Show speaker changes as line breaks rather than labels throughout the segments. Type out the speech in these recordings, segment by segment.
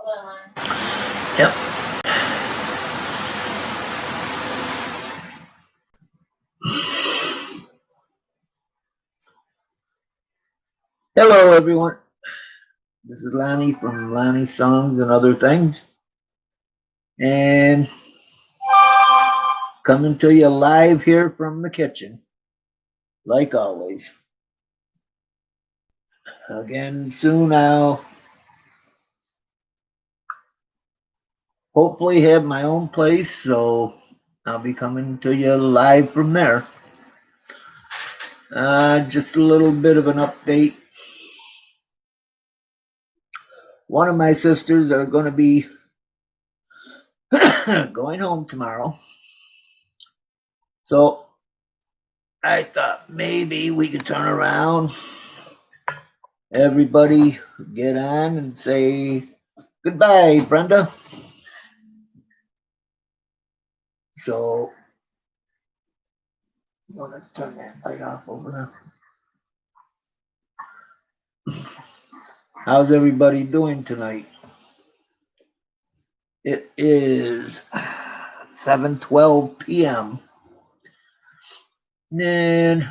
Yep. Hello, everyone. This is Lonnie from Lonnie's Songs and Other Things. And coming to you live here from the kitchen, like always. Again, soon I'll hopefully have my own place, so I'll be coming to you live from there. Just a little bit of an update. One of my sisters are going to be going home tomorrow. So I thought maybe we could turn around, everybody get on and say goodbye, Brenda. So I'm going to turn that light off over there. How's everybody doing tonight? It is 7:12 p.m. And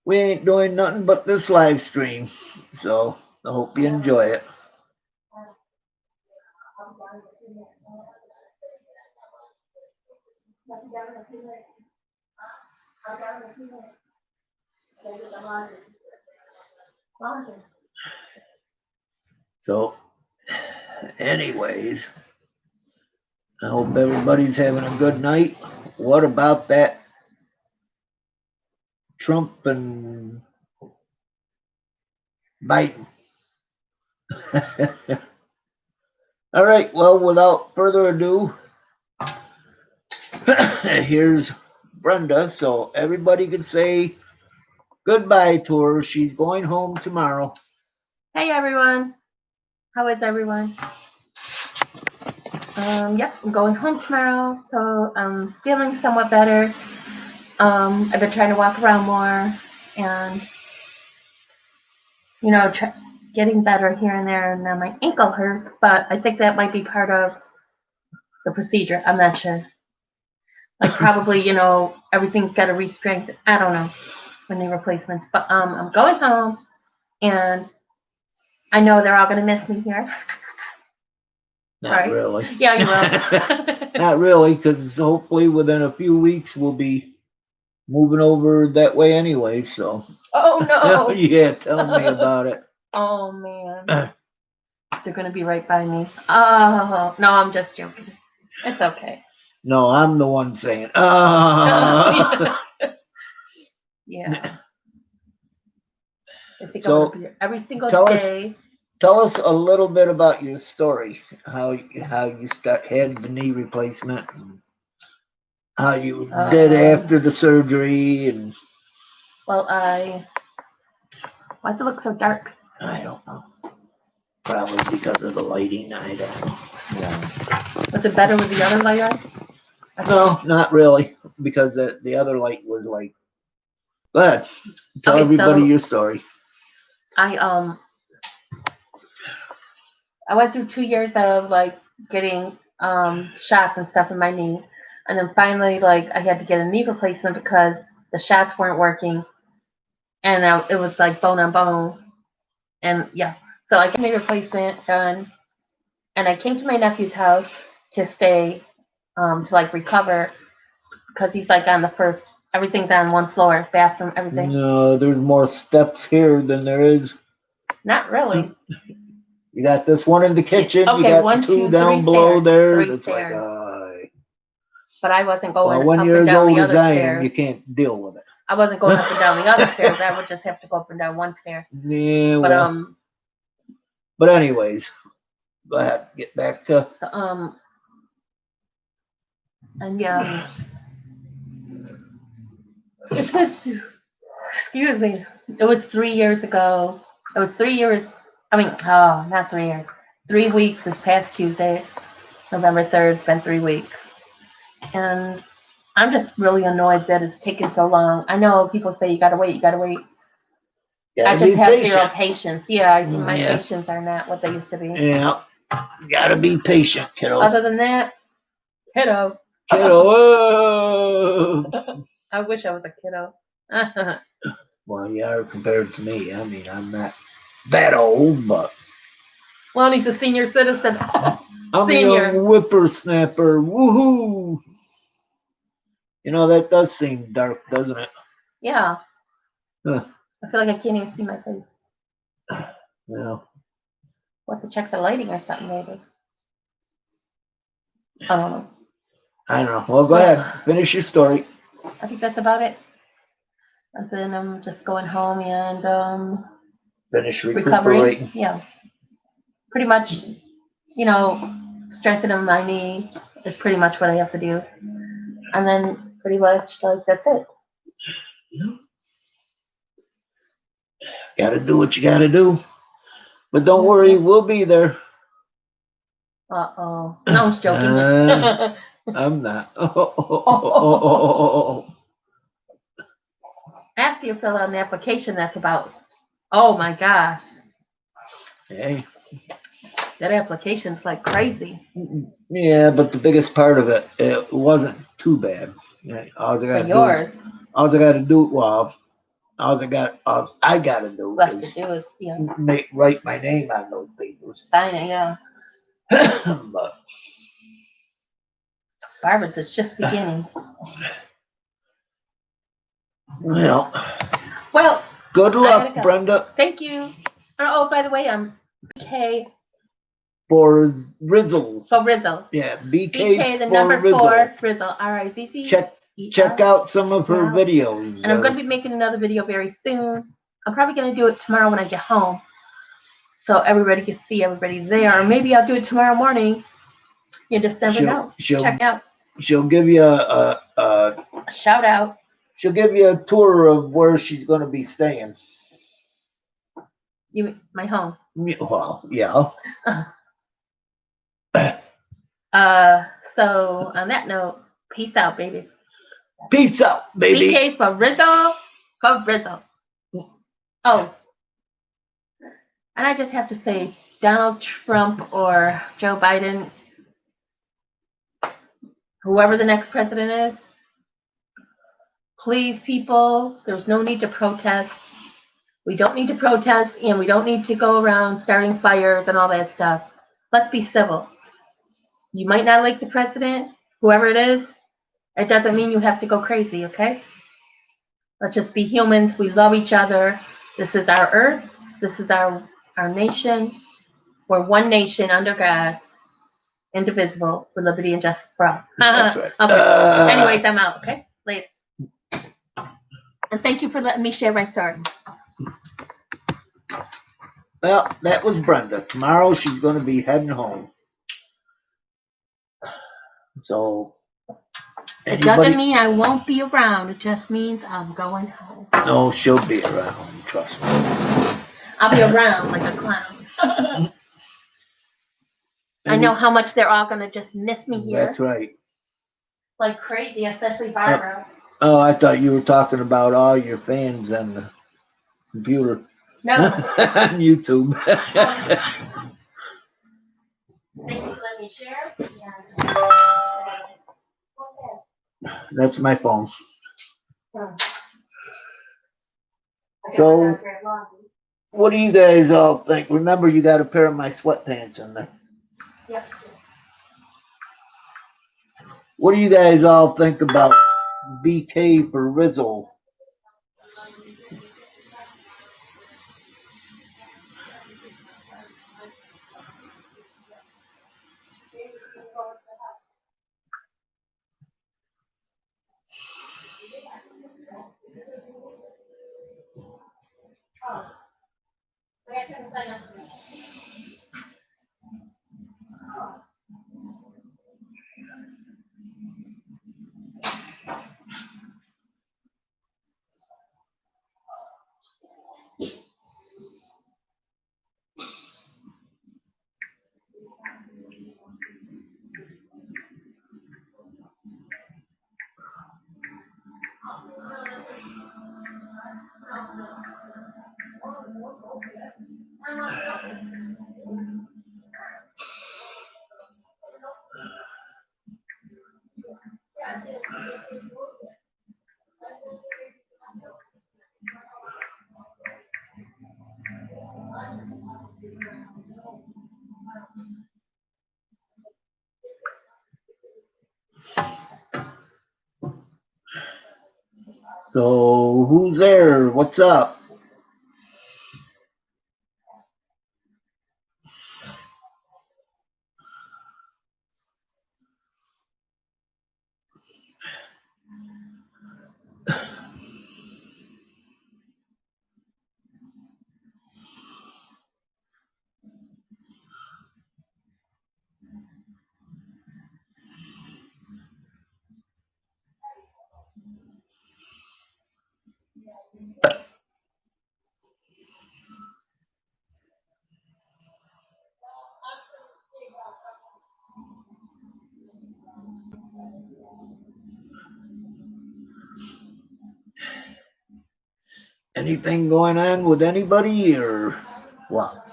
we ain't doing nothing but this live stream. So I hope you enjoy it. So, anyways, I hope everybody's having a good night. What about that Trump and Biden? All right, well, without further ado, here's Brenda. So everybody can say goodbye to her. She's going home tomorrow.
Hey everyone, how is everyone? Yep, I'm going home tomorrow, so I'm feeling somewhat better. I've been trying to walk around more and, getting better here and there, and now my ankle hurts, but I think that might be part of the procedure. I'm not sure. Like probably, everything's got to re-strengthen. I don't know, the knee replacements, but I'm going home, and I know they're all going to miss me here.
Not right? Really.
Yeah, you will.
Not really, because hopefully within a few weeks we'll be moving over that way anyway. So.
Oh no.
Yeah, tell me about it.
Oh man. They're gonna be right by me. Oh no, I'm just joking. It's okay.
No, I'm the one saying.
Yeah. I think I'm gonna be here every single day.
Tell us a little bit about your story. How you had the knee replacement, and how you did after the surgery, and.
Well, why does it look so dark?
I don't know. Probably because of the lighting. I don't know.
Yeah. Was it better with the other light on?
No, not really, because the other light was like. Go ahead. Tell everybody your story.
I went through 2 years of like getting shots and stuff in my knee, and then finally like I had to get a knee replacement because the shots weren't working, and it was like bone on bone, and yeah, so I got a knee replacement done, and I came to my nephew's house to stay to like recover because he's like on the first. Everything's on one floor, bathroom, everything.
No, there's more steps here than there is.
Not really.
You got this one in the kitchen.
Okay,
you got
1, 2,
two down below
stairs,
there.
3
it's
stairs.
Like,
but I wasn't going
well, when
up
you're
and
as
down
old
the
as
other
I
stairs.
am, you can't deal with it.
I wasn't going up and down the other stairs. I would just have to go up and down one stair.
Yeah,
but
well. But anyways, go ahead. Get back to.
So, and yeah. It's been, excuse me. It was 3 years ago. It was 3 years. I mean, not 3 years. 3 weeks this past Tuesday, November 3rd. It's been 3 weeks. And I'm just really annoyed that it's taken so long. I know people say you gotta wait. I
Gotta
just
be
have zero
patient.
patience. Yeah, my
Yeah.
patience are not what they used to be.
Yeah. Gotta be patient, kiddo.
Other than that, kiddo.
Kiddo. Whoa.
I wish I was a kiddo.
Well, you are compared to me. I mean, I'm not that old, but
Well, he's a senior citizen.
I'm
Senior.
a young whippersnapper. Woohoo! You know, that does seem dark, doesn't it?
Yeah.
Huh.
I feel like I can't even see my face.
Yeah.
We'll have to check the lighting or something maybe. I don't know.
I don't know. Well, go ahead. Finish your story.
I think that's about it. And then I'm just going home and
Finish
recovering.
recuperating.
Yeah. Pretty much, strengthening my knee is pretty much what I have to do. And then pretty much that's it.
Gotta do what you gotta do. But don't worry, we'll be there.
Uh-oh. No, I'm just joking.
I'm not.
After you fill out an application, that's about, oh my gosh.
Hey.
That application's like crazy.
Yeah, but the biggest part of it wasn't too bad. All I gotta do is write my name on those papers.
Sign it, yeah.
But
Barbara's is just beginning.
Well, good
I
luck,
gotta go.
Brenda.
Thank you. Oh, by the way, I'm BK
For Rizzle.
for Rizzle.
Yeah,
BK the number
Rizzle.
4 Rizzle. RIZZ.
Check out some of her videos.
And I'm going to be making another video very soon. I'm probably going to do it tomorrow when I get home, so everybody can see everybody there. Or maybe I'll do it tomorrow morning. You just never know. Check out.
She'll give you a
shout out.
She'll give you a tour of where she's going to be staying.
You mean my home?
Well, yeah.
So on that note, peace out, baby.
Peace out, baby.
BK for Rizzo. For Rizzo. Oh. And I just have to say, Donald Trump or Joe Biden, whoever the next president is, please, people, there's no need to protest. We don't need to protest, and we don't need to go around starting fires and all that stuff. Let's be civil. You might not like the president, whoever it is. It doesn't mean you have to go crazy, okay? Let's just be humans. We love each other. This is our earth. This is our nation. We're one nation under God, indivisible, with liberty and justice for all.
That's right.
Okay. Anyways, I'm out, okay? Later. And thank you for letting me share my story.
Well, that was Brenda. Tomorrow she's going to be heading home. So,
it doesn't mean I won't be around. It just means I'm going home.
No, she'll be around. Trust me.
I'll be around like a clown. I know how much they're all going to just miss me here.
That's right.
Like crazy, especially Barbara.
Oh, I thought you were talking about all your fans on the computer.
No.
On YouTube.
Thank you for letting me share. Yeah.
That's my phone. So, what do you guys all think? Remember, you got a pair of my sweatpants in there.
Yep.
What do you guys all think about BK for Rizzle? So who's there? What's up? Anything going on with anybody or what?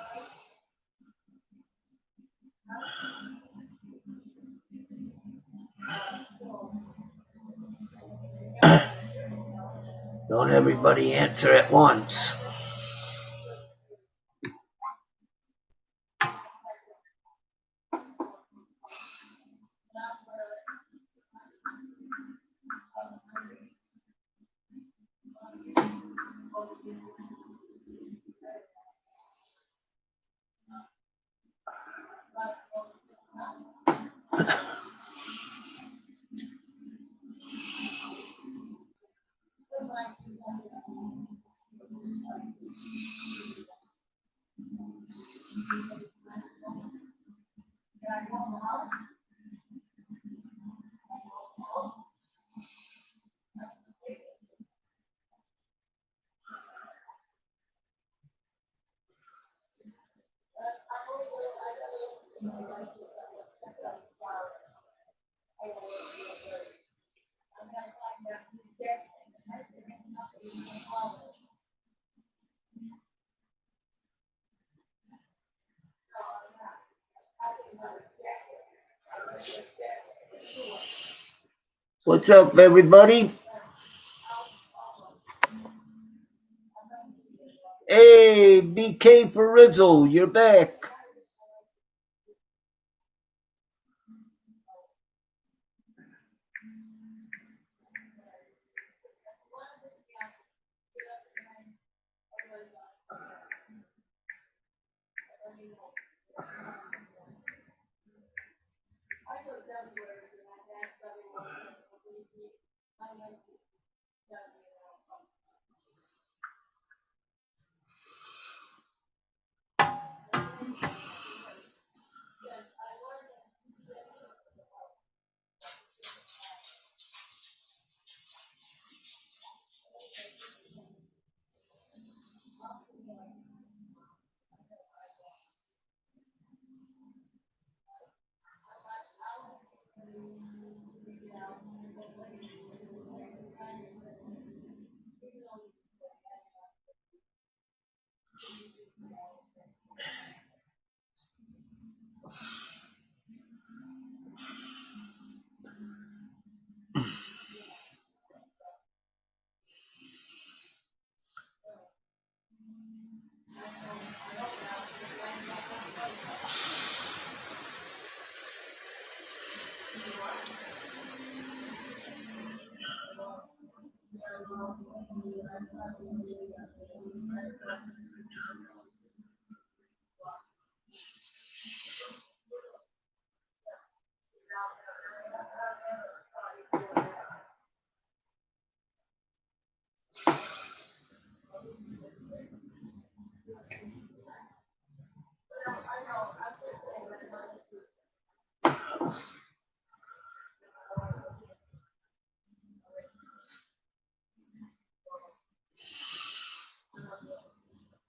Don't everybody answer at once. What's up, everybody? Hey, BK for Rizzle, you're back.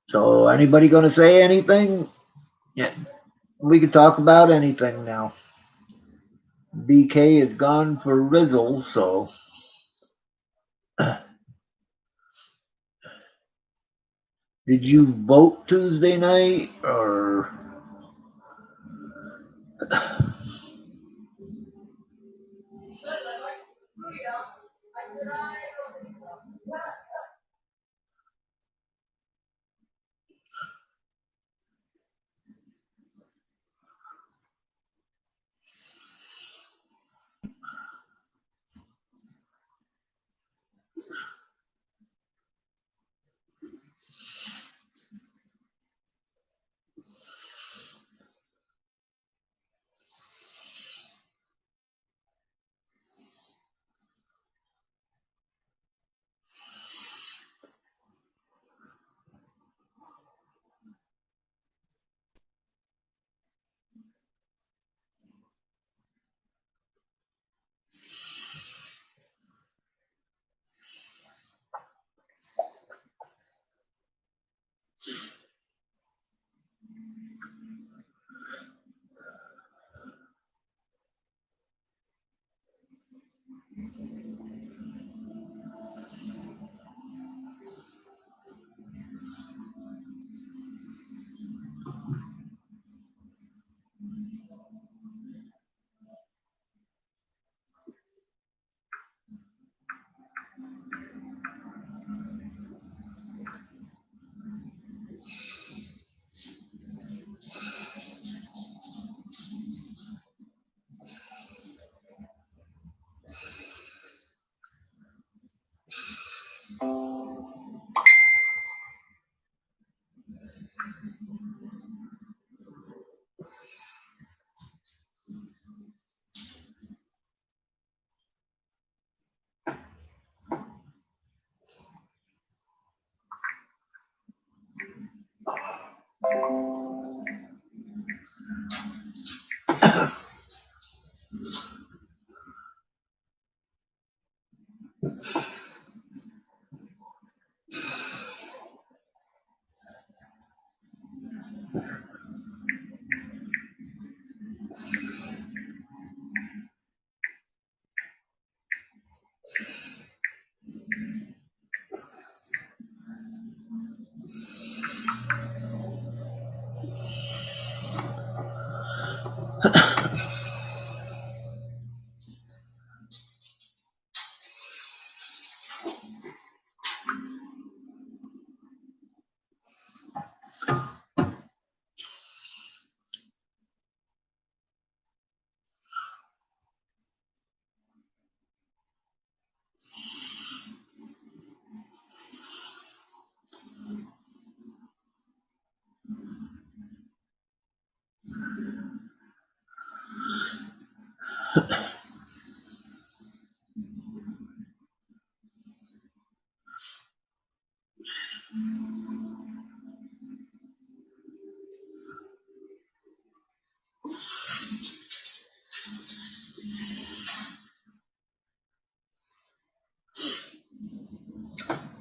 So anybody gonna say anything? Yeah, we can talk about anything now. BK is gone for Rizzle, so Did you vote Tuesday night or?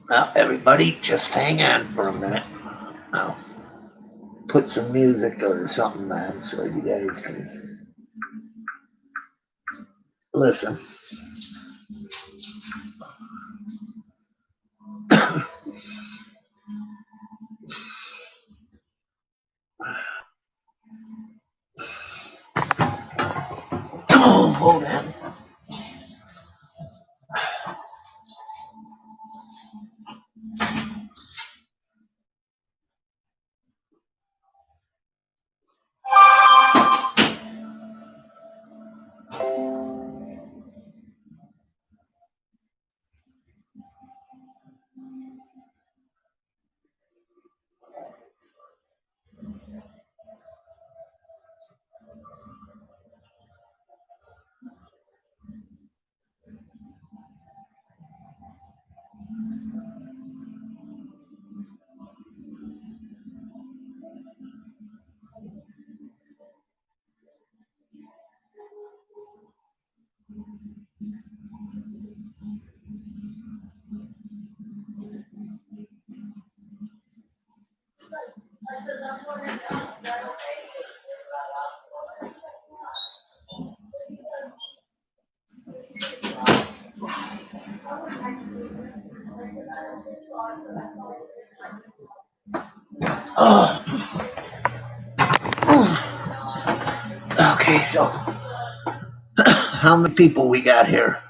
Well, everybody, just hang on for a minute. I'll put some music or something on so you guys can listen. Oh, hold on. Okay, so how many people we got here?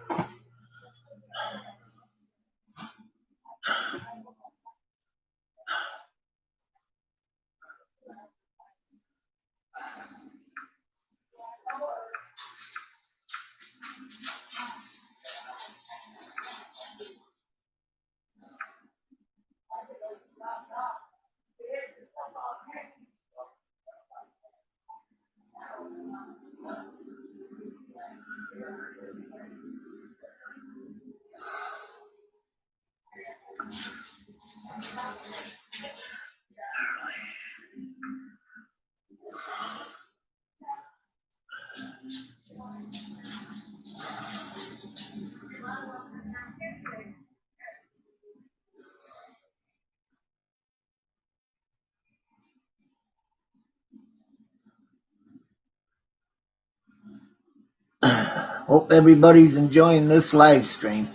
Hope everybody's enjoying this live stream.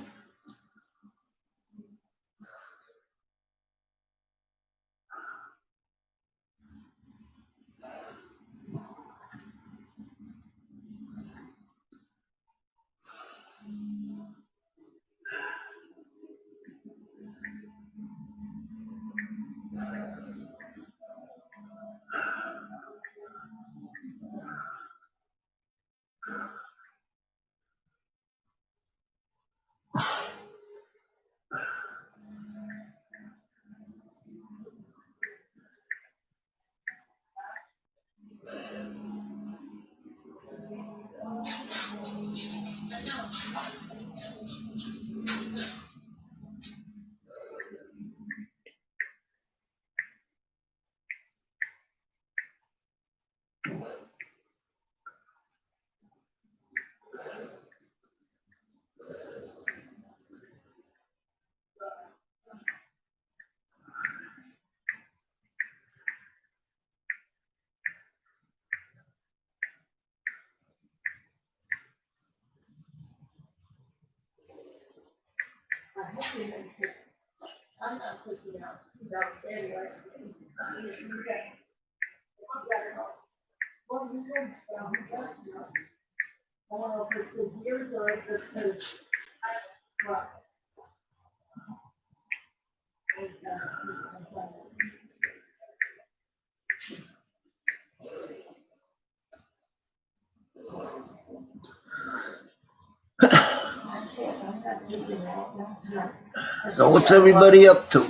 So what's everybody up to?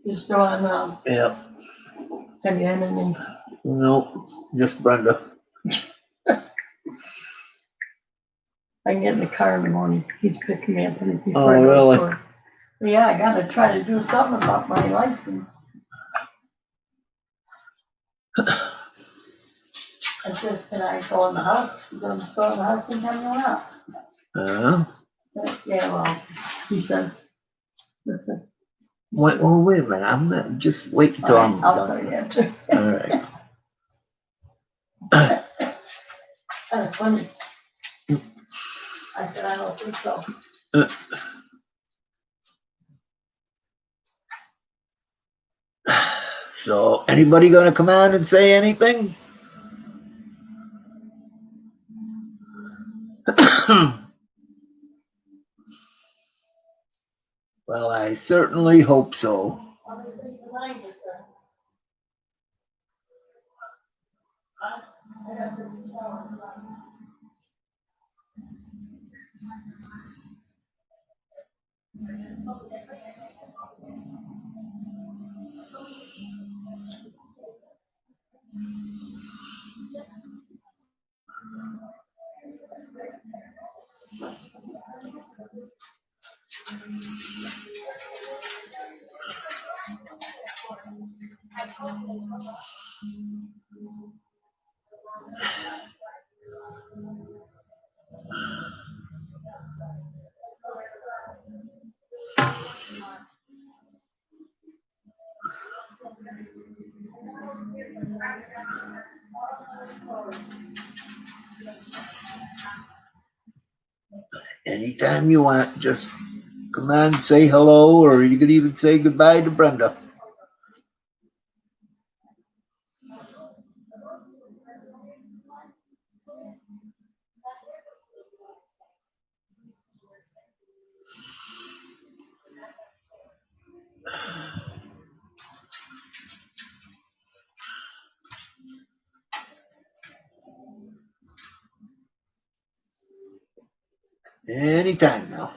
You're still on,
Yeah.
have you had any?
No, just Brenda.
I can get in the car in the morning. He's picking me up before I
Oh,
go to the
really?
store. But yeah, I gotta try to do something about my license. I said, can I go in the house? You gonna go in the house and come out? Yeah, well, he says, listen.
Wait a minute. I'm not, just wait until
All right,
I'm
I'll
done.
tell you after.
All right.
That's funny. I said, I don't think so.
So, anybody gonna come on and say anything? Well, I certainly hope so. Anytime you want, just come on and say hello, or you could even say goodbye to Brenda. Anytime now.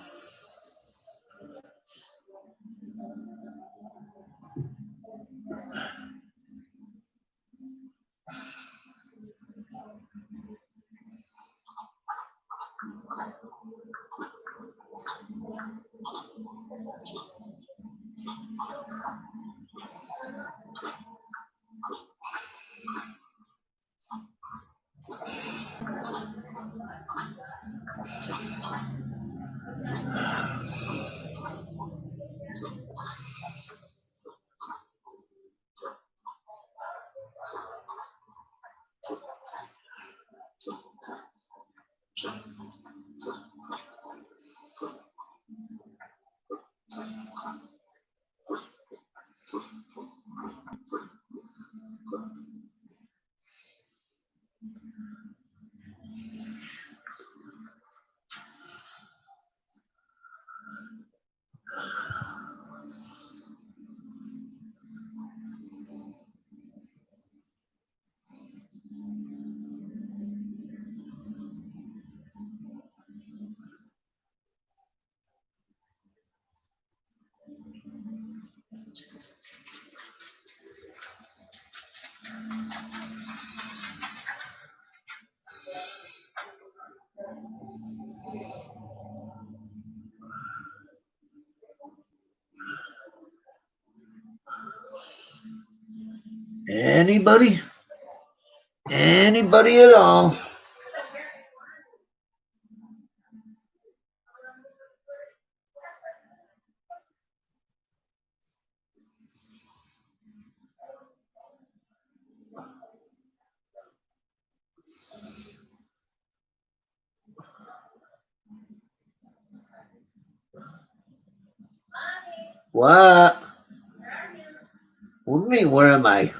Anybody? Anybody at all? What? What do you mean, where am I?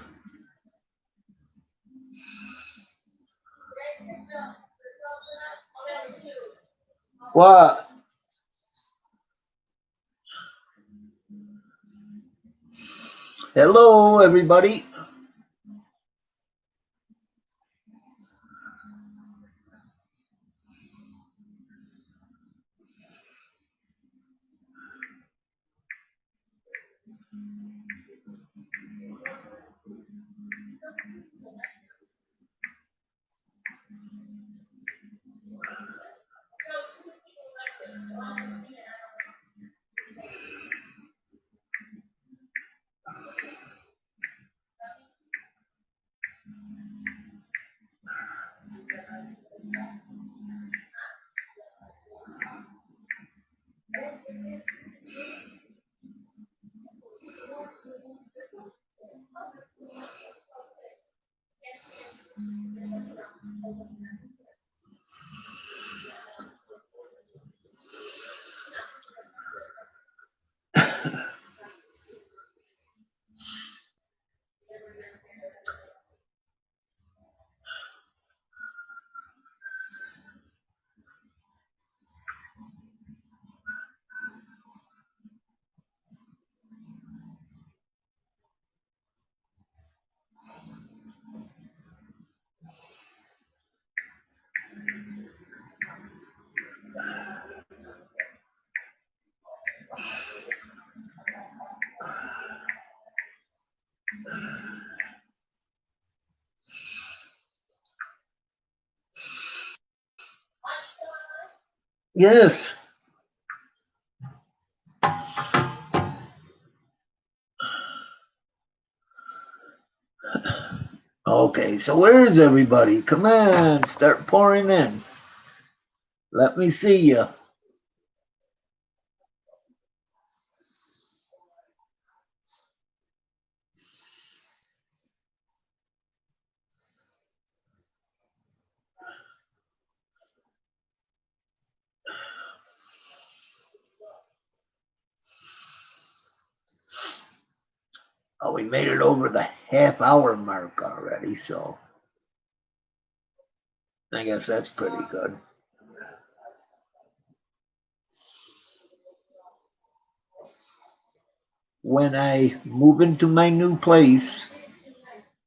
What? Hello, everybody. Yes. Okay, so where is everybody? Come on, start pouring in. Let me see you. Oh, we made it over the half-hour mark already, so I guess that's pretty good. When I move into my new place,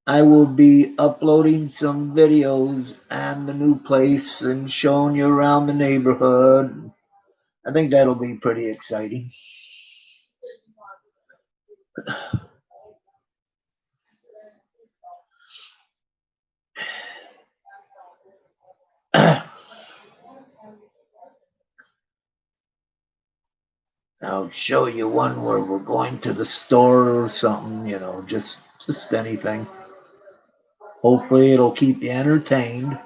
I will be uploading some videos on the new place and showing you around the neighborhood. I think that'll be pretty exciting. I'll show you one where we're going to the store or something, you know, just anything. Hopefully it'll keep you entertained.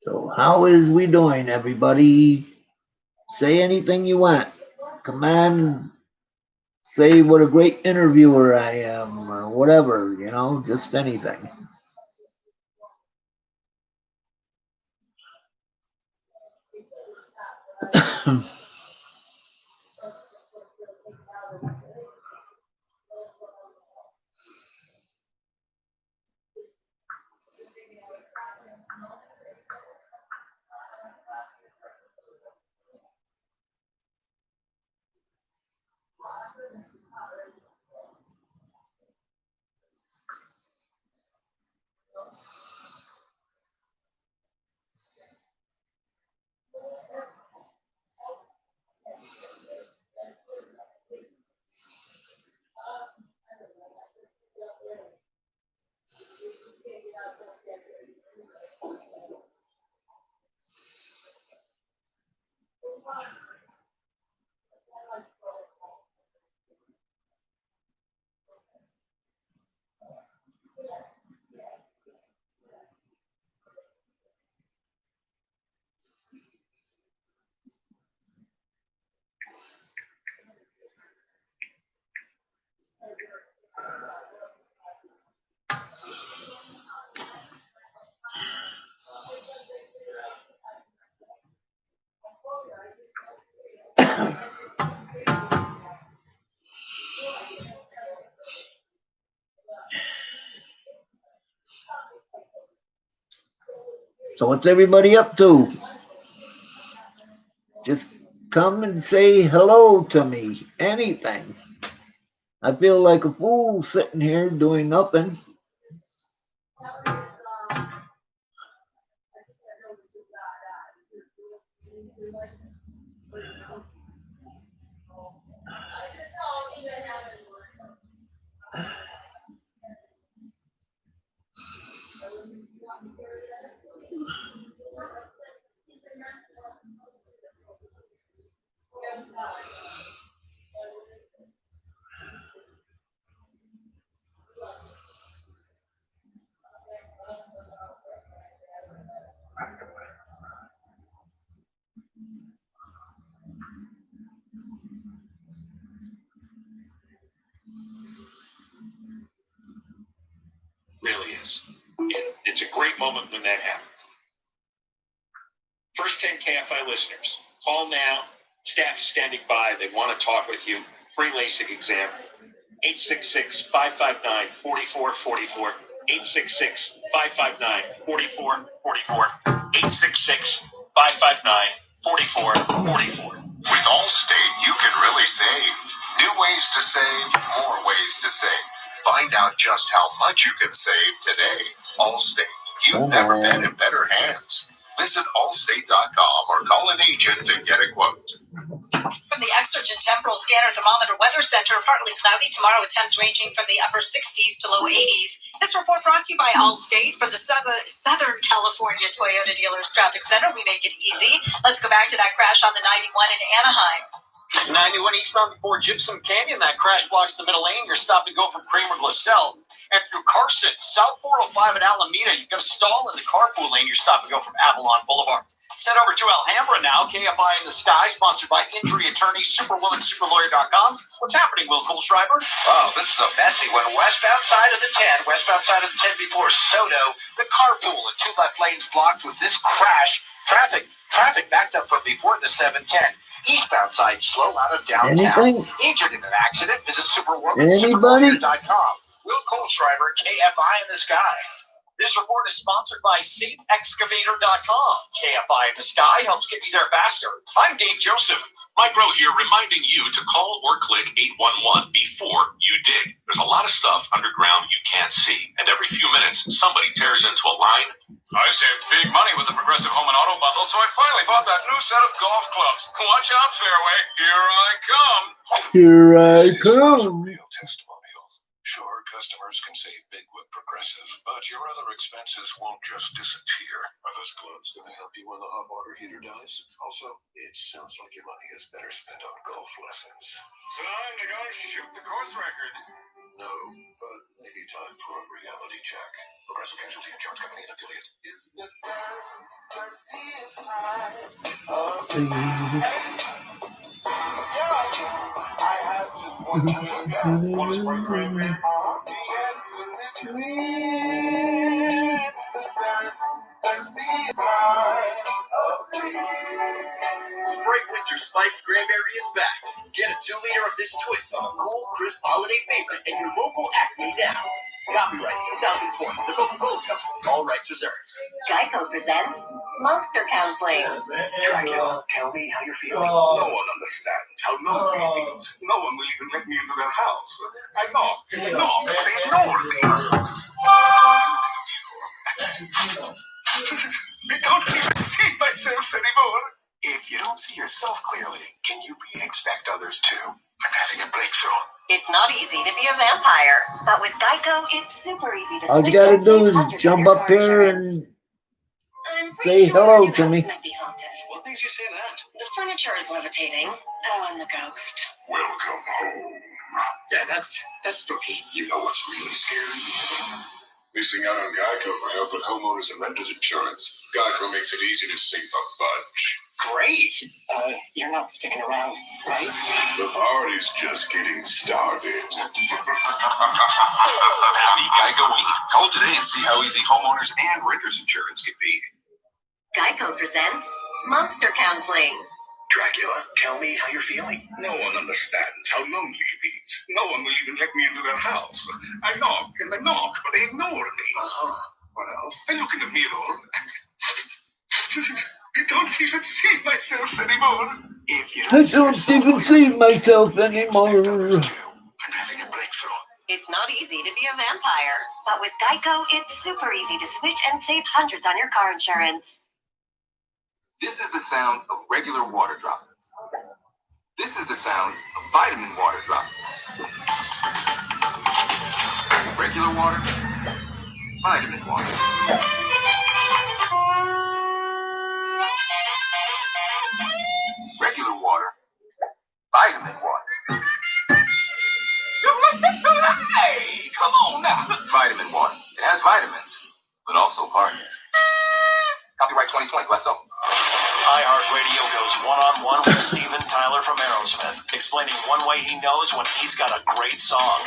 So how is we doing, everybody? Say anything you want. Come on, say what a great interviewer I am, or whatever, you know, just anything. So what's everybody up to? Just come and say hello to me. Anything. I feel like a fool sitting here doing nothing.
Really is. It's a great moment when that happens. First 10 KFI listeners, call now. Staff is standing by. They want to talk with you. Free LASIK exam. 866-559-4444. 866-559-4444. 866-559-4444.
With Allstate, you can really save. New ways to save, more ways to save. Find out just how much you can save today. Allstate, you've never been in better hands. Visit allstate.com or call an agent to get a quote.
From the Exergen Temporal Scanner Thermometer Weather Center, partly cloudy tomorrow with temps ranging from the upper 60s to low 80s. This report brought to you by Allstate for the Southern California Toyota Dealers Traffic Center. We make it easy. Let's go back to that crash on the 91 in Anaheim.
91 eastbound before Gypsum Canyon. That crash blocks the middle lane. You're stop and go from Kramer Glassell. And through Carson, South 405 at Alameda, you've got a stall in the carpool lane. You're stop and go from Avalon Boulevard. Head over to Alhambra now. KFI in the Sky, sponsored by injury attorney Superwoman, What's happening, Will Kohlschreiber?
Oh, this is a messy one. Westbound side of the 10 before Soto. The carpool and two left lanes blocked with this crash. Traffic backed up from before the 710. Eastbound side slow out of downtown.
Anything?
Injured in an accident. Visit Superwoman,
Anybody?
Superlawyer.com. Will Kohlschreiber, KFI in the Sky.
This report is sponsored by SafeExcavator.com. KFI in the Sky helps get you there faster. I'm Dave Joseph.
Mike Rowe here, reminding you to call or click 811 before you dig. There's a lot of stuff underground you can't see, and every few minutes, somebody tears into a line.
I saved big money with the Progressive Home and Auto Bundle, so I finally bought that new set of golf clubs. Watch out, fairway. Here I come.
Here I come.
Real testimonials. Sure, customers can save big with Progressive, but your other expenses won't just disappear. Are those gloves going to help you when the hot water heater dies? Also, it sounds like your money is better spent on golf lessons. Time to go shoot the course record. No, but maybe time for a reality check. Progressive Casualty Insurance Company and affiliate. Is the thirstiest time of the year. I have just one twist. Wanna spread cranberry on the answer is clear. It's the thirstiest time of the year.
Sprite Winter Spiced Cranberry is back. Get a 2-liter of this twist on a cool, crisp holiday favorite at your local Acme now. Copyright 2020, the Coca-Cola Company. All rights reserved.
Geico presents Monster Counseling.
Dracula, tell me how you're feeling. No one understands how lonely it is. No one will even let me into their house. I knocked, but they ignored me. I don't even see myself anymore. If you don't see yourself clearly, can you expect others to? I'm having a breakthrough.
It's not easy to be a vampire, but with Geico, it's super easy to
All you
switch
gotta
and
do
save
is
hundreds on
jump
your
up
car
here
insurance.
and
I'm
say
pretty sure
hello
your
to
house
me.
might be haunted.
What makes you say that?
The furniture is levitating. Oh, and the ghost.
Welcome home.
Yeah, that's spooky.
You know what's really scary? Missing out on Geico for helping homeowners and renters insurance. Geico makes it easy to save a bunch.
Great. You're not sticking around, right?
The party's just getting started.
Happy Geico Week. Call today and see how easy homeowners and renters insurance can be.
Geico presents Monster Counseling.
Dracula, tell me how you're feeling. No one understands how lonely it is. No one will even let me into their house. I knock and I knock, but they ignore me. What else? I look in the mirror. I don't even see myself anymore. If you
I don't even see myself anymore.
I'm having a breakthrough.
It's not easy to be a vampire, but with Geico, it's super easy to switch and save hundreds on your car insurance.
This is the sound of regular water droplets. This is the sound of vitamin water droplets. Regular water, vitamin water. Regular water, vitamin water. Hey, come on now. Vitamin water. It has vitamins, but also parties. Copyright 2020, Glass Open.
iHeartRadio goes one-on-one with Steven Tyler from Aerosmith, explaining one way he knows when he's got a great song.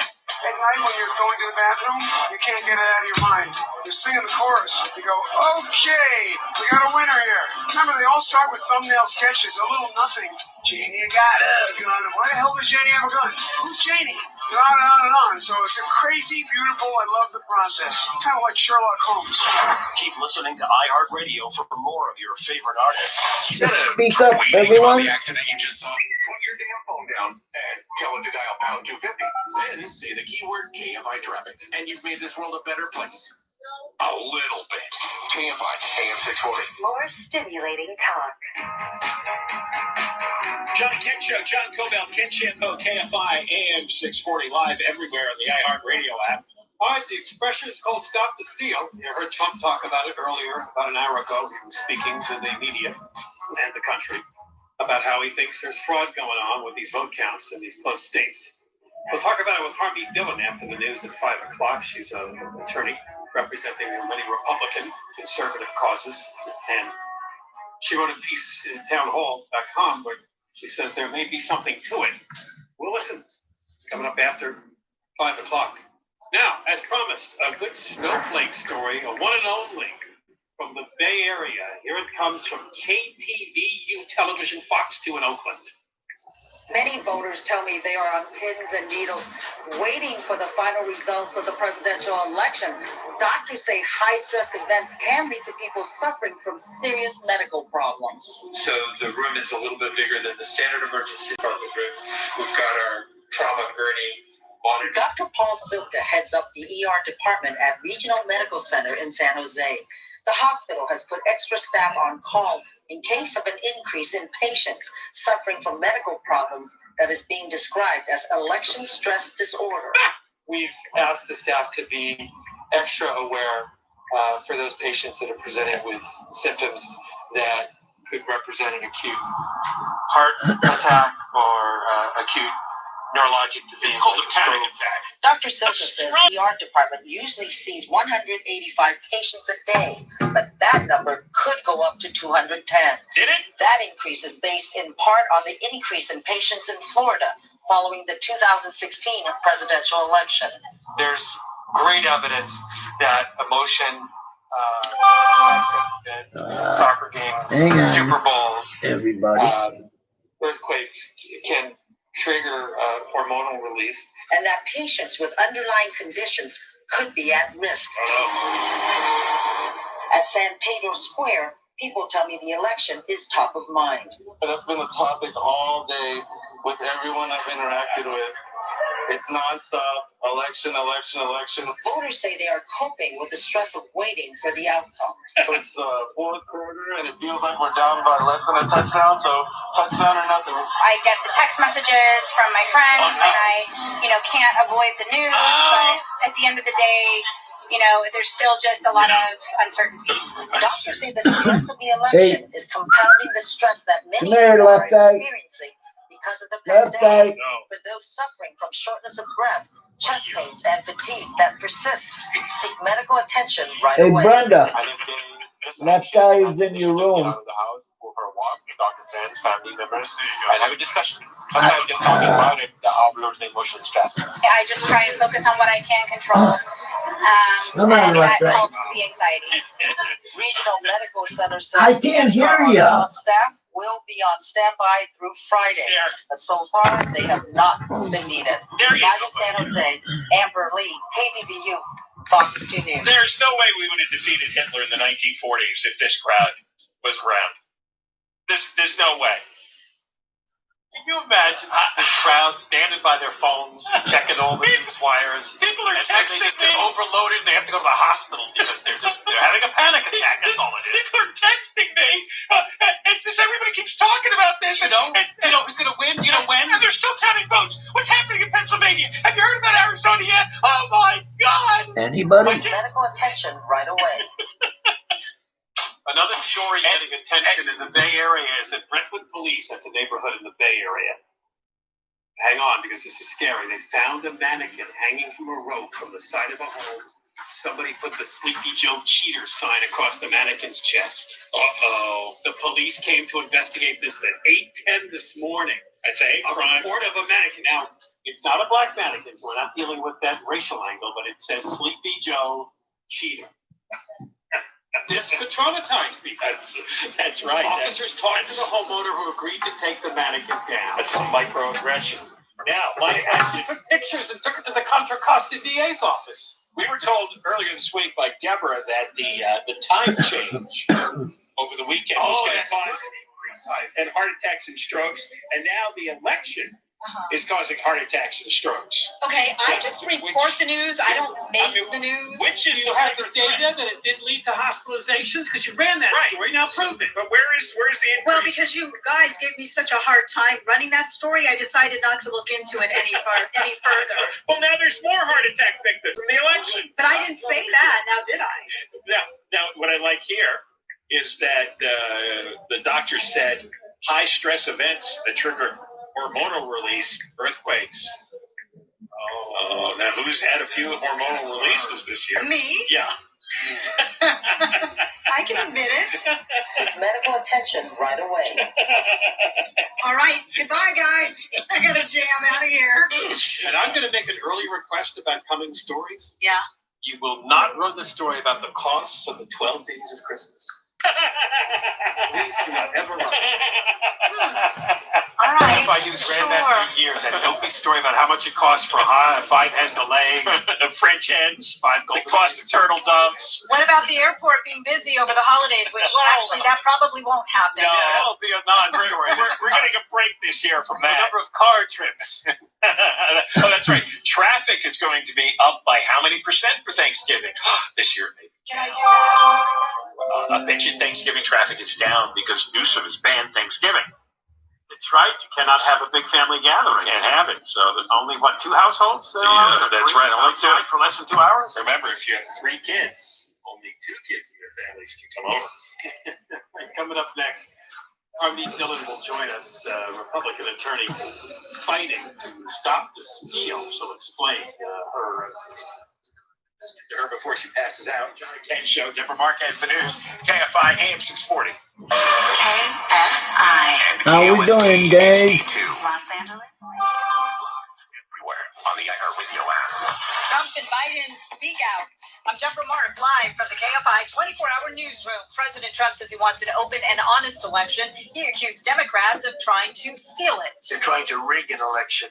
At night when you're going to the bathroom, you can't get it out of your mind. You're singing the chorus. You go, okay, we got a winner here. Remember, they all start with thumbnail sketches, a little nothing. Janie got a gun. Why the hell does Janie have a gun? Who's Janie? And on and on and on. So it's a crazy, beautiful, I love the process. Kind of like Sherlock Holmes.
Keep listening to iHeartRadio for more of your favorite artists.
Speak up, everyone.
The accident you just saw. Put your damn phone down and tell it to dial pound 250. Then say the keyword KFI traffic, and you've made this world a better place. A little bit. KFI AM 640.
More stimulating talk.
John Ken Show, John Cobell, Ken Shampo, KFI AM 640 live everywhere on the iHeartRadio app. All right, the expression is called Stop the Steal. You heard Trump talk about it earlier, about an hour ago. He was speaking to the media and the country about how he thinks there's fraud going on with these vote counts in these close states. We'll talk about it with Harvey Dillon after the news at 5 o'clock. She's an attorney representing many Republican conservative causes. And she wrote a piece in townhall.com where she says there may be something to it. We'll listen. Coming up after 5 o'clock. Now, as promised, a good snowflake story, a one and only from the Bay Area. Here it comes from KTVU Television, Fox 2 in Oakland.
Many voters tell me they are on pins and needles waiting for the final results of the presidential election. Doctors say high-stress events can lead to people suffering from serious medical problems.
So the room is a little bit bigger than the standard emergency department room. We've got our trauma gurney monitor.
Dr. Paul Silka heads up the ER department at Regional Medical Center in San Jose. The hospital has put extra staff on call in case of an increase in patients suffering from medical problems that is being described as election stress disorder.
We've asked the staff to be extra aware for those patients that are presented with symptoms that could represent an acute heart attack or acute neurologic disease.
It's called
like
a panic attack.
Dr. Silka says the ER department usually sees 185 patients a day, but that number could go up to 210.
Did it?
That increase is based in part on the increase in patients in Florida following the 2016 presidential election.
There's great evidence that emotion, high-stress events, soccer games, Super Bowls,
everybody.
Earthquakes can trigger hormonal release.
And that patients with underlying conditions could be at risk. At San Pedro Square, people tell me the election is top of mind.
That's been the topic all day with everyone I've interacted with. It's nonstop, election.
Voters say they are coping with the stress of waiting for the outcome.
It's the fourth quarter, and it feels like we're down by less than a touchdown, so touchdown or nothing.
I get the text messages from my friends, and I, can't avoid the news, but at the end of the day, there's still just a lot of uncertainty.
Doctors say the stress of the election is compounding the stress that many people are experiencing because of the pandemic. For those suffering from shortness of breath, chest pains, and fatigue that persist, seek medical attention right away.
Hey, Brenda, that guy is in your room.
Out of the house, go for a walk, talk to friends, family members, and have a discussion. Sometimes just talking about it offloads the emotional stress.
I just try and focus on what I can control, and that helps the anxiety.
Regional Medical Center says
I can't hear ya.
Staff will be on standby through Friday. But so far, they have not been needed. Live in San Jose, Amber Lee, KTVU, Fox 2 News.
There's no way we would have defeated Hitler in the 1940s if this crowd was around. There's no way.
Can you imagine the crowd standing by their phones, checking all these wires?
People are
and
texting
they just
me.
get overloaded. They have to go to the hospital because they're having a panic attack. That's all it is.
People are texting me. It's just everybody keeps talking about this.
Do you know who's going to win? Do you know when?
And they're still counting votes. What's happening in Pennsylvania? Have you heard about Arizona yet? Oh my God!
Anybody?
Medical attention right away.
Another story getting attention in the Bay Area is that Brentwood police, that's a neighborhood in the Bay Area. Hang on, because this is scary. They found a mannequin hanging from a rope from the side of a home. Somebody put the Sleepy Joe Cheater sign across the mannequin's chest. Uh-oh. The police came to investigate this at 8:10 this morning.
That's a crime.
Report of a mannequin. Now, it's not a black mannequin, so we're not dealing with that racial angle, but it says Sleepy Joe Cheater. This could traumatize people.
That's right.
Officers talked to the homeowner who agreed to take the mannequin down.
That's a microaggression.
Now, my actually took pictures and took it to the Contra Costa DA's office.
We were told earlier this week by Deborah that the time change over the weekend was going to cause and heart attacks and strokes, and now the election is causing heart attacks and strokes.
Okay, I just report the news. I don't make the news.
Which is
you have the data that it did lead to hospitalizations? Because you ran that story. Now prove it.
But where's the increase?
Well, because you guys gave me such a hard time running that story, I decided not to look into it any further.
Well, now there's more heart attack victims from the election.
But I didn't say that, now did I?
Now what I like here is that the doctor said high stress events that trigger hormonal release, earthquakes. Oh, now who's had a few hormonal releases this year?
Me?
Yeah.
I can admit it. Seek medical attention right away. All right, goodbye, guys. I gotta jam out of here.
And I'm going to make an early request about coming stories.
Yeah.
You will not run the story about the costs of the 12 days of Christmas. Please do not ever run.
All right,
If I ran that for years, that dopey story about how much it costs for 5 heads of leg,
French hens,
5 gold.
the cost of turtle doves.
What about the airport being busy over the holidays, which actually that probably won't happen.
No,
that'll be a non-story.
We're getting a break this year from
The
that.
number of car trips.
Oh, that's right. Traffic is going to be up by how many percent for Thanksgiving? This year, maybe.
Can I do that?
I bet you Thanksgiving traffic is down because Newsom has banned Thanksgiving.
That's right. You cannot have a big family gathering.
Can't have it. So
Only, 2 households?
Yeah, that's right. Only 2.
For less than 2 hours?
Remember, if you have 3 kids, only 2 kids in your families can come over.
Coming up next, Harmony Dillon will join us, Republican attorney, fighting to stop the steal. She'll explain her.
To her before she passes out. Just a Ken show. Deborah Marquez, the news. KFI AM 640.
KFI.
How we doing, guys?
Los Angeles.
Everywhere on the iHeartRadio app.
Trump and Biden speak out. I'm Deborah Mark, live from the KFI 24-hour newsroom. President Trump says he wants an open and honest election. He accused Democrats of trying to steal it.
They're trying to rig an election,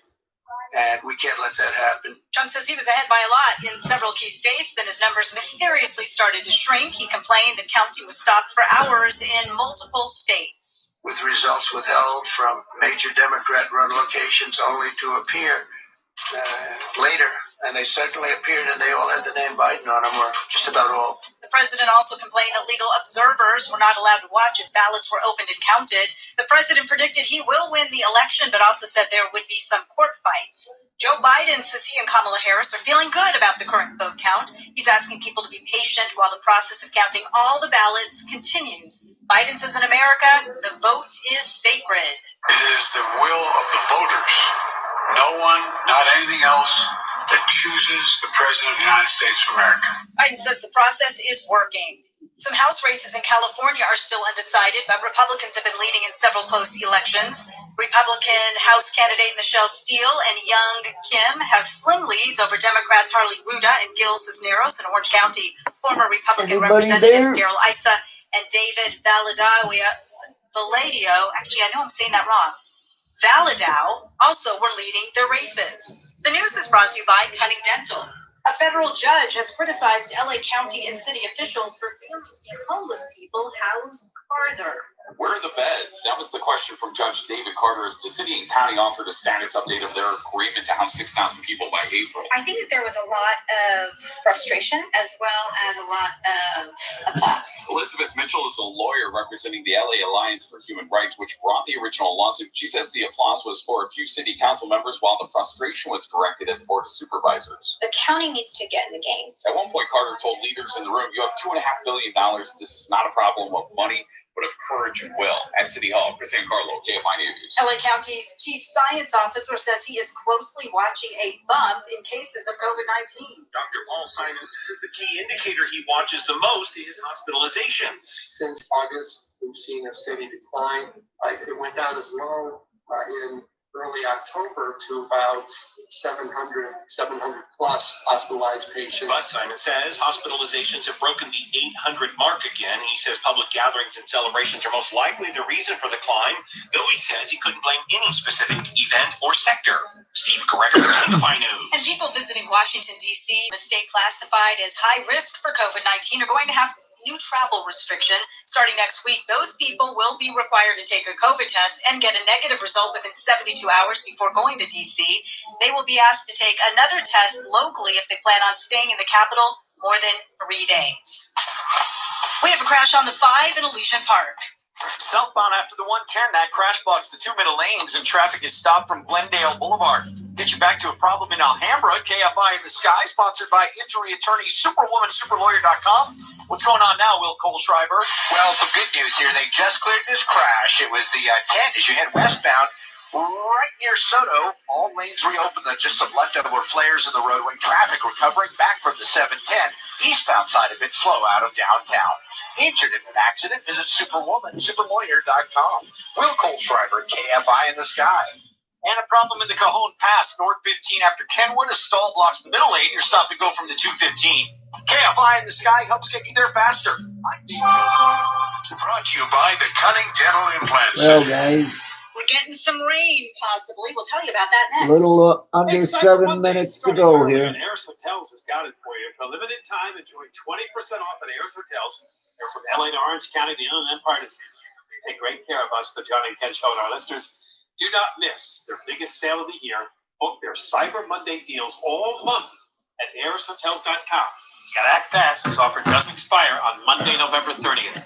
and we can't let that happen.
Trump says he was ahead by a lot in several key states. Then his numbers mysteriously started to shrink. He complained that counting was stopped for hours in multiple states.
With results withheld from major Democrat-run locations only to appear later, and they certainly appeared, and they all had the name Biden on them, or just about all.
The president also complained that legal observers were not allowed to watch as ballots were opened and counted. The president predicted he will win the election, but also said there would be some court fights. Joe Biden says he and Kamala Harris are feeling good about the current vote count. He's asking people to be patient while the process of counting all the ballots continues. Biden says in America, the vote is sacred.
It is the will of the voters. No one, not anything else, that chooses the President of the United States of America.
Biden says the process is working. Some House races in California are still undecided, but Republicans have been leading in several close elections. Republican House candidate Michelle Steele and Young Kim have slim leads over Democrats Harley Ruda and Gil Cisneros in Orange County. Former Republican
Anybody
Representatives
there?
Darrell Issa and David actually, I know I'm saying that wrong, Validau also were leading their races. The news is brought to you by Cunning Dental. A federal judge has criticized LA County and city officials for failing to get homeless people housed farther.
Where are the beds? That was the question from Judge David Carter as the city and county offered a status update of their agreement to house 6,000 people by April.
I think that there was a lot of frustration as well as a lot of applause.
Elizabeth Mitchell is a lawyer representing the LA Alliance for Human Rights, which brought the original lawsuit. She says the applause was for a few city council members, while the frustration was directed at the Board of Supervisors.
The county needs to get in the game.
At one point, Carter told leaders in the room, "You have $2.5 billion. This is not a problem of money, but of courage and will." At City Hall, Chris Carlo, KFI News.
LA County's chief science officer says he is closely watching a bump in cases of COVID-19.
Dr. Paul Simon says the key indicator he watches the most is hospitalizations.
Since August, we've seen a steady decline. It went down as low in early October to about 700 plus hospitalized patients.
But Simon says hospitalizations have broken the 800 mark again. He says public gatherings and celebrations are most likely the reason for the climb, though he says he couldn't blame any specific event or sector. Steve Corretto, KFI News.
And people visiting Washington, D.C., a state classified as high risk for COVID-19, are going to have new travel restriction starting next week. Those people will be required to take a COVID test and get a negative result within 72 hours before going to D.C. They will be asked to take another test locally if they plan on staying in the capital more than 3 days. We have a crash on the 5 in Elysian Park.
Southbound after the 110, that crash blocks the 2 middle lanes and traffic is stopped from Glendale Boulevard. Get you back to a problem in Alhambra. KFI in the Sky, sponsored by injury attorney Superwoman, superlawyer.com. What's going on now, Will Kohlschreiber?
Well, some good news here. They just cleared this crash. It was the 10 as you head westbound. Right near Soto, all lanes reopened. Just some leftover flares in the roadway. Traffic recovering back from the 710. Eastbound side a bit slow out of downtown. Injured in an accident? Visit Superwoman, superlawyer.com. Will Kohlschreiber, KFI in the Sky.
And a problem in the Cajon Pass, north 15 after Kenwood. A stall blocks the middle lane. You're stopped to go from the 215. KFI in the Sky helps get you there faster. I'm Dave.
Brought to you by the Cunning Dental Implant
Well,
Center.
guys,
We're getting some rain, possibly. We'll tell you about that
a
next.
little under 7 minutes to go here.
And Ayers Hotels has got it for you. For a limited time, enjoy 20% off at Ayers Hotels. They're from LA to Orange County, the Inland Empire. They take great care of us, the John and Ken Show, and our listeners. Do not miss their biggest sale of the year. Book their Cyber Monday deals all month at AyersHotels.com. You gotta act fast. This offer does expire on Monday, November 30th.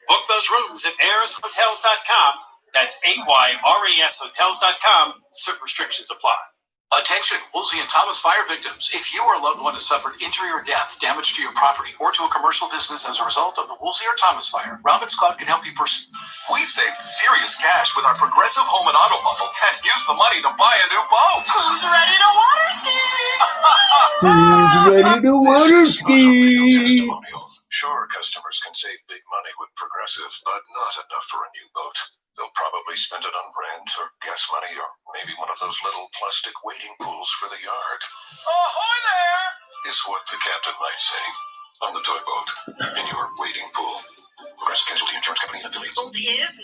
Book those rooms at AyersHotels.com. That's AYRES Hotels.com. Certain restrictions apply.
Attention, Woolsey and Thomas fire victims. If you or a loved one has suffered injury or death, damage to your property, or to a commercial business as a result of the Woolsey or Thomas fire, Robbins Club can help you pursue.
We saved serious cash with our Progressive Home and Auto Bundle and used the money to buy a new boat.
Who's ready to water ski?
Who's ready to water ski?
Sure, customers can save big money with Progressive, but not enough for a new boat. They'll probably spend it on rent or gas money or maybe one of those little plastic wading pools for the yard.
Ahoy there!
Is what the captain might say on the toy boat in your wading pool. Progressive Casualty Insurance Company and affiliates.
Gold is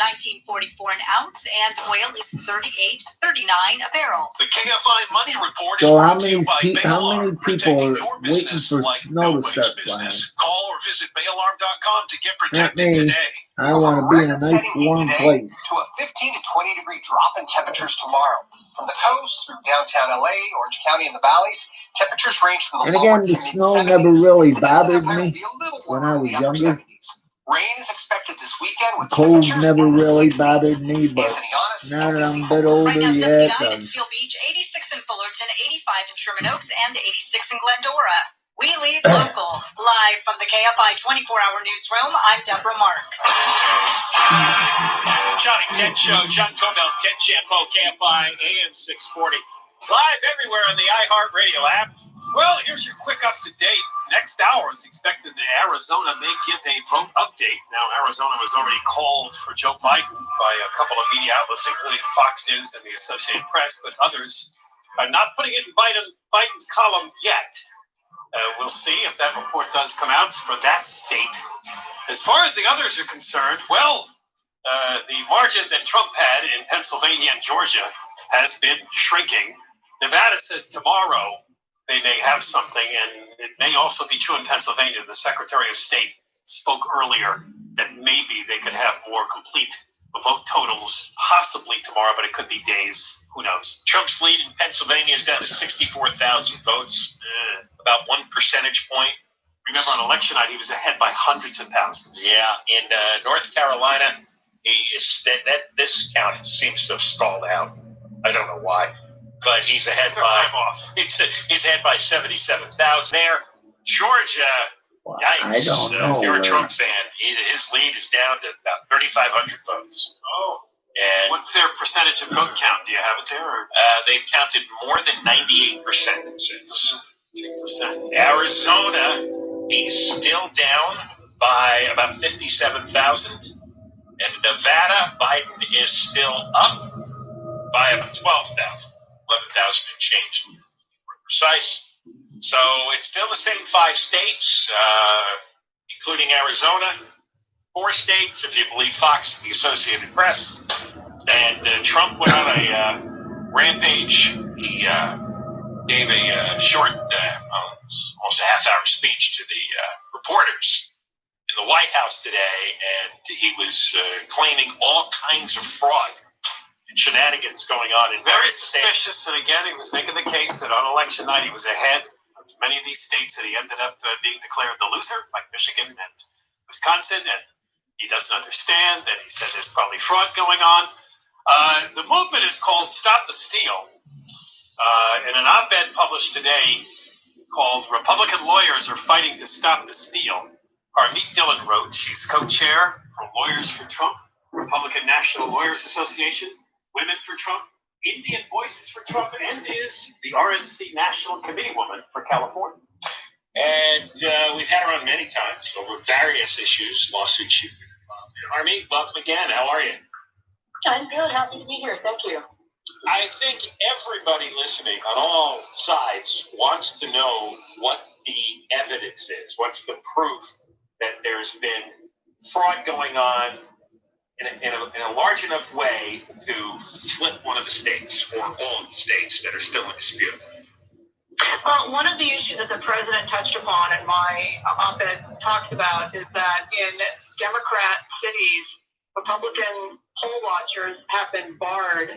$19.44 an ounce, and oil is $38.39 a barrel.
The KFI Money Report is
So how
brought to you by
many
Bail
people
protecting
are
your
waiting
business
for
like
snow to
nobody's
start flying?
business. Call or visit bailalarm.com to get
Not
protected
me.
today.
I want to be in a nice warm place.
To a 15 to 20 degree drop in temperatures tomorrow. From the coast through downtown LA, Orange County, and the valleys, temperatures range from the
And again,
lower
the
to
snow
mid-70s.
never really
The
bothered
Empire will
me
be a little
when
warmer
I
in
was
the upper
younger.
70s. Rain is expected this weekend with
Cold
temperatures
never
in the
really
60s.
bothered me, but
Anthony Honest,
now that I'm
NBC
a bit
Home.
older,
Right now,
yeah,
79
it
in
does.
Seal Beach, 86 in Fullerton, 85 in Sherman Oaks, and 86 in Glendora. We lead local. Live from the KFI 24-hour newsroom, I'm Deborah Mark.
Johnny Ken Show, John Cobell, Ken Champo, KFI, AM 640. Live everywhere on the iHeartRadio app. Well, here's your quick up-to-date. Next hour is expected that Arizona may give a vote update. Now, Arizona was already called for Joe Biden by a couple of media outlets, including Fox News and the Associated Press, but others are not putting it in Biden's column yet. We'll see if that report does come out for that state. As far as the others are concerned, well, The margin that Trump had in Pennsylvania and Georgia has been shrinking. Nevada says tomorrow they may have something, and it may also be true in Pennsylvania. The Secretary of State spoke earlier that maybe they could have more complete vote totals possibly tomorrow, but it could be days. Who knows? Trump's lead in Pennsylvania is down to 64,000 votes, about 1 percentage point. Remember, on election night, he was ahead by hundreds of thousands. Yeah, in North Carolina, this count seems to have stalled out. I don't know why, but he's ahead he's ahead by 77,000 there. Georgia, yikes!
I don't know.
If you're a Trump fan, his lead is down to about 3,500 votes. Oh. And what's their percentage of vote count? Do you have it there? Or? They've counted more than 98% since. 2%. Arizona is still down by about 57,000. And Nevada, Biden is still up by about 12,000. 11,000 and change, to be more precise. So it's still the same 5 states, including Arizona. 4 states, if you believe Fox, the Associated Press. And Trump went on a rampage. He gave a short, almost a half-hour speech to the reporters in the White House today, and he was claiming all kinds of fraud and shenanigans going on in very suspicious. And again, he was making the case that on election night he was ahead of many of these states that he ended up being declared the loser, like Michigan and Wisconsin, and he doesn't understand. And he said there's probably fraud going on. The movement is called Stop the Steal. In an op-ed published today called "Republican Lawyers Are Fighting to Stop the Steal," Harmeet Dillon wrote. She's co-chair for Lawyers for Trump, Republican National Lawyers Association, Women for Trump, Indian Voices for Trump, and is the RNC National Committee woman for California. And we've had her on many times over various issues, lawsuits she's been involved in. Harmeet, welcome again. How are you?
I'm good. Happy to be here. Thank you.
I think everybody listening on all sides wants to know what the evidence is. What's the proof that there's been fraud going on in a large enough way to flip one of the states or all of the states that are still in dispute?
Well, one of the issues that the president touched upon and my op-ed talks about is that in Democrat cities, Republican poll watchers have been barred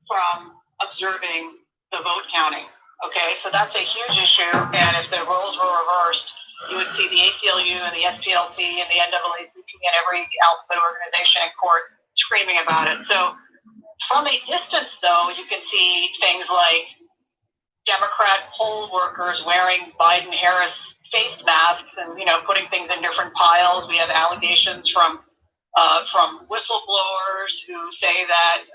from observing the vote counting. Okay, so that's a huge issue, and if the roles were reversed, you would see the ACLU and the SPLC and the NAACP and every alphabet organization in court screaming about it. So from a distance, though, you can see things like Democrat poll workers wearing Biden-Harris face masks and, putting things in different piles. We have allegations from whistleblowers who say that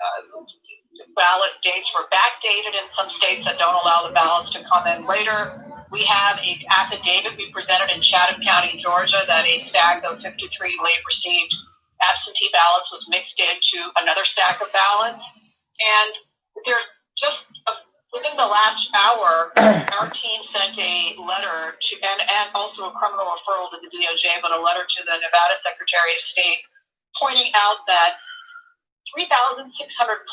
ballot dates were backdated in some states that don't allow the ballots to come in later. We have an affidavit we presented in Chatham County, Georgia, that a stack of 53 late-received absentee ballots was mixed into another stack of ballots. And there's just within the last hour, our team sent a letter to, and also a criminal referral to the DOJ, but a letter to the Nevada Secretary of State pointing out that 3,600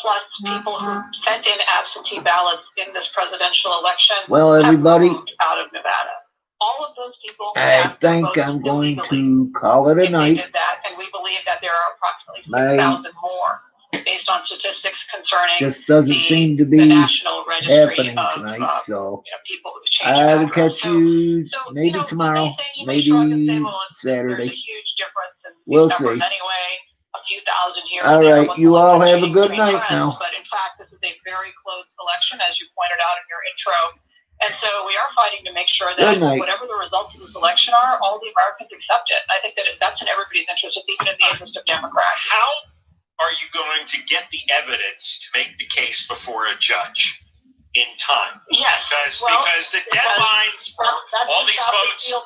plus people who sent in absentee ballots in this presidential election have moved out of Nevada. All of those people.
I think I'm going to call it a night.
And we believe that there are approximately 6,000 more, based on statistics concerning.
Just doesn't seem to be happening tonight, so I will catch you maybe tomorrow, maybe Saturday. We'll see. All right, you all have a good night now.
But in fact, this is a very close election, as you pointed out in your intro. And so we are fighting to make sure that whatever the results of this election are, all the Americans accept it. I think that that's in everybody's interest, even in the interest of Democrats.
How are you going to get the evidence to make the case before a judge in time?
Yes.
Because the deadlines for all these votes